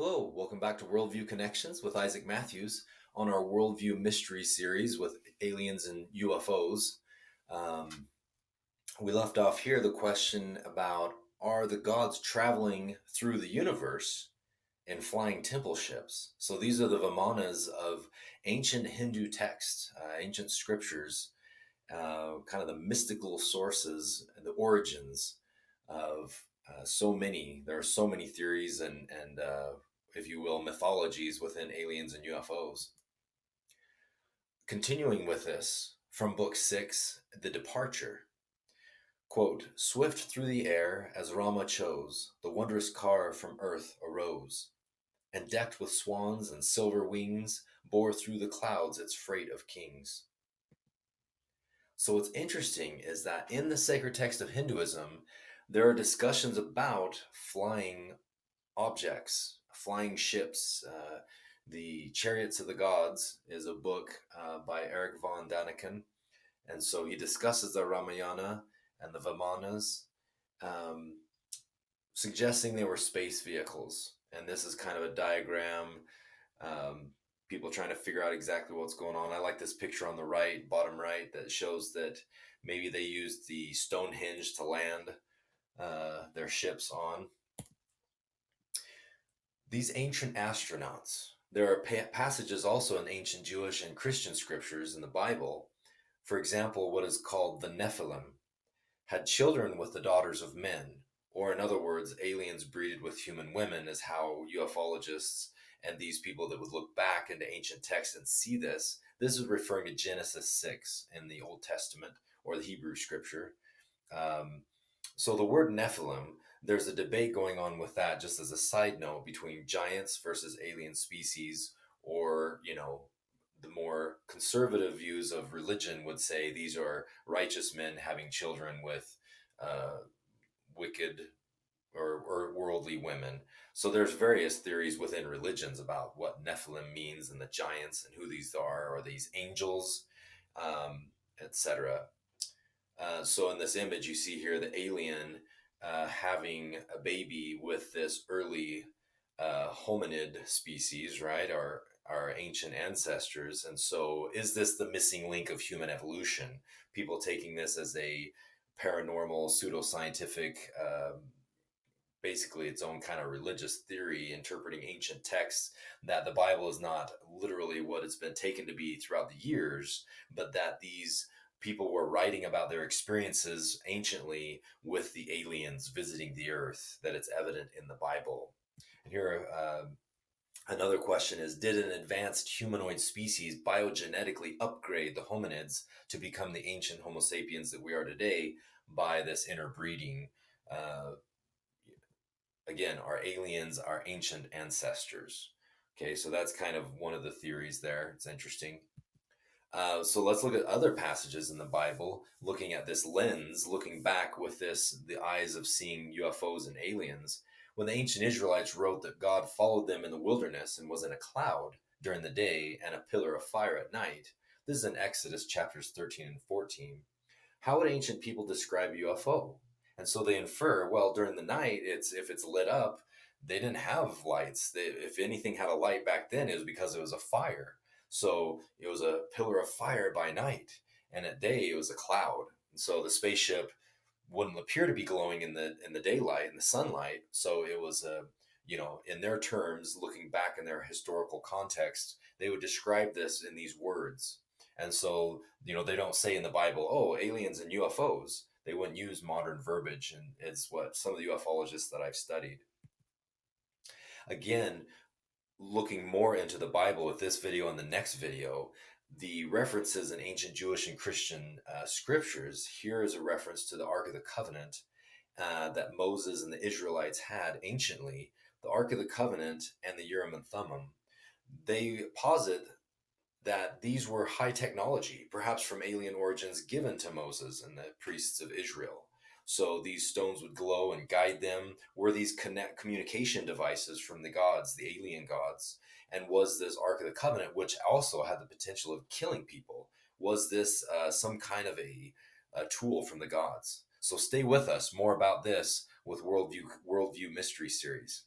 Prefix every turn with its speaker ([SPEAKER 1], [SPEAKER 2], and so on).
[SPEAKER 1] Hello, welcome back to Worldview Connections with Isaac Matthews on our Worldview Mystery Series with aliens and UFOs. Um, we left off here the question about, are the gods traveling through the universe in flying temple ships? So these are the Vimanas of ancient Hindu texts, ancient scriptures, kind of the mystical sources and the origins of there are so many theories and if you will, mythologies within aliens and UFOs. Continuing with this, from Book 6, The Departure. Quote, swift through the air as Rama chose, the wondrous car from earth arose, and decked with swans and silver wings, bore through the clouds its freight of kings. So what's interesting is that in the sacred text of Hinduism, there are discussions about flying objects, flying ships. The Chariots of the Gods is a book by Eric von Daniken. And so he discusses the Ramayana and the Vimanas, um, suggesting they were space vehicles. And this is kind of a diagram, um, people trying to figure out exactly what's going on. I like this picture on the right, bottom right, that shows that maybe they used the Stonehenge to land their ships on. These ancient astronauts. There are passages also in ancient Jewish and Christian scriptures in the Bible. For example, what is called the Nephilim had children with the daughters of men, or in other words, aliens breeded with human women, is how ufologists and these people that would look back into ancient texts and see this. This is referring to Genesis 6 in the Old Testament or the Hebrew scripture. So the word Nephilim, there's a debate going on with that, just as a side note, between giants versus alien species, or, the more conservative views of religion would say these are righteous men having children with wicked or worldly women. So there's various theories within religions about what Nephilim means and the giants and who these are these angels, etc. So in this image, you see here the alien having a baby with this early hominid species, right? Our ancient ancestors. And so is this the missing link of human evolution? People taking this as a paranormal, pseudoscientific, basically its own kind of religious theory, interpreting ancient texts, that the Bible is not literally what it's been taken to be throughout the years, but that these people were writing about their experiences anciently with the aliens visiting the earth, that it's evident in the Bible. And here, another question is, did an advanced humanoid species biogenetically upgrade the hominids to become the ancient Homo sapiens that we are today by this interbreeding? Again, are aliens our ancient ancestors? Okay, so that's kind of one of the theories there. It's interesting. So let's look at other passages in the Bible, looking at this lens, looking back with the eyes of seeing UFOs and aliens. When the ancient Israelites wrote that God followed them in the wilderness and was in a cloud during the day and a pillar of fire at night, this is in Exodus chapters 13 and 14. How would ancient people describe UFO? And so they infer, well, during the night, if it's lit up, they didn't have lights. If anything had a light back then, it was because it was a fire. So it was a pillar of fire by night, and at day it was a cloud. And so the spaceship wouldn't appear to be glowing in the daylight, in the sunlight. So it was in their terms, looking back in their historical context, they would describe this in these words. And so, they don't say in the Bible, oh, aliens and UFOs. They wouldn't use modern verbiage, and it's what some of the ufologists that I've studied. Again, looking more into the Bible with this video and the next video, the references in ancient Jewish and Christian scriptures, here is a reference to the Ark of the Covenant that Moses and the Israelites had anciently, the Ark of the Covenant and the Urim and Thummim. They posit that these were high technology, perhaps from alien origins given to Moses and the priests of Israel. So these stones would glow and guide them. Were these communication devices from the gods, the alien gods? And was this Ark of the Covenant, which also had the potential of killing people, was this some kind of a tool from the gods? So stay with us. More about this with Worldview Mystery Series.